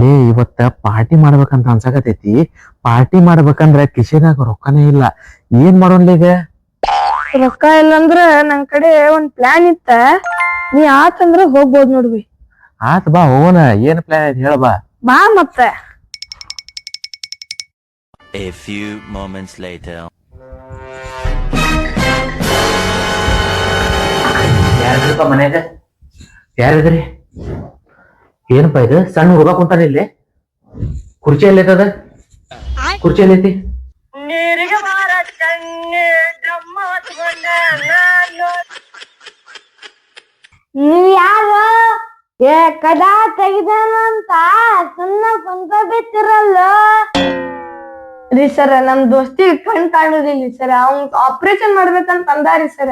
ಲೇ ಇವತ್ತ ಪಾರ್ಟಿ ಮಾಡ್ಬೇಕಂತ ಅನ್ಸಕತೈತಿ. ಪಾರ್ಟಿ ಮಾಡ್ಬೇಕಂದ್ರ ಕಿಶೆದಾಗ ರೊಕ್ಕನೇ ಇಲ್ಲ. ಏನ್ ಮಾಡೋನ್ಲಿ ಈಗ? ರೊಕ್ಕ ಇಲ್ಲಂದ್ರ ನನ್ ಕಡೆ ಒಂದ್ ಪ್ಲಾನ್ ಇತ್ತ, ನೀ ಆತಂದ್ರ ಹೋಗ್ಬೋದ್ ನೋಡ್ವಿ. ಆತ್ ಬಾ ಹೋಗೋಣ. ಏನ್ ಪ್ಲಾನ್ ಐತಿ ಹೇಳ ಬಾ. ಬಾ ಮತ್ತ. A few moments later. ಯಾರಿದ್ರಪ್ಪ ಮನ್ಯಾಗ? ಯಾರಿದ್ರಿ? ಏನಪ್ಪಾ ಇದು ಸಣ್ಣ ಹುಡುಗ ಕುಂತಾನ ಇಲ್ಲಿ? ಕುರ್ಚಿ ಎಲ್ಲೈತದ? ಕುರ್ಚಿ ಎಲ್ಲೈತಿ? ನೀವ್ ಯಾರು ಕಡ ತೆಗಿದಾನಂತ ಸುಮ್ಮನೆ ಕುಂತ ಬಿತ್ತಿರಲ್ಲ ರೀ ಸರ. ನಮ್ ದೋಸ್ತಿ ಕಣ್ ಕಾಣುದಿಲ್ಲ ಸರ. ಅವ್ನ್ ಆಪರೇಷನ್ ಮಾಡ್ಬೇಕಂತ ಅಂದಾರಿ ಸರ.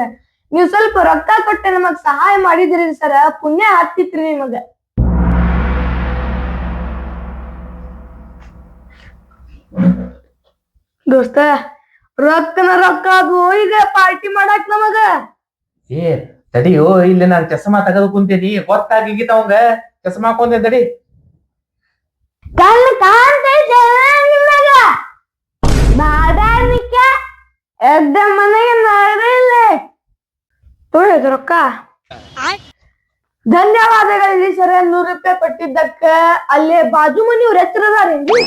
ನೀವ್ ಸ್ವಲ್ಪ ರೊಕ್ಕ ಕೊಟ್ಟೆ ನಮಗ್ ಸಹಾಯ ಮಾಡಿದ್ರಿ ಸರ, ಪುಣ್ಯ ಹತ್ತಿತ್ರಿ ನಿಮಗ. ದೋಸ್ತ ರೊಕ್ಕ ಅದು ಈಗ ಪಾರ್ಟಿ ಮಾಡಾಕ್ ನಮಗ. ಏ ತಡಿಯೋ, ಇಲ್ಲಿ ನಾನ್ ಚಸ್ಮಾ ತೆಗೆದು ಕುಂತೀನಿ. ಗೊತ್ತಾಗಿಗಿತ್ತ ಅವಂಗ ಚಸ್ಮಾ ಹಾಕೊಂಡೆ. ತಡಿ. ಕಣ್ಣು ಕಾಣ್ತೈತೆ ನಿಮಗ? ಬಾದಾರ್ನಿಕ ಎದ್ದ ಮನೆಗೆ ನಡೆಯಿಲ್ಲ. ತೊಳೆದು ರೊಕ್ಕ. ಧನ್ಯವಾದಗಳು ಸರ. 100 ರೂಪಾಯಿ ಕೊಟ್ಟಿದ್ದಕ್ಕ. ಅಲ್ಲೇ ಬಾಜು ಮನಿಯವ್ರ ಹೆಸರದಾರೇನ್ರಿ?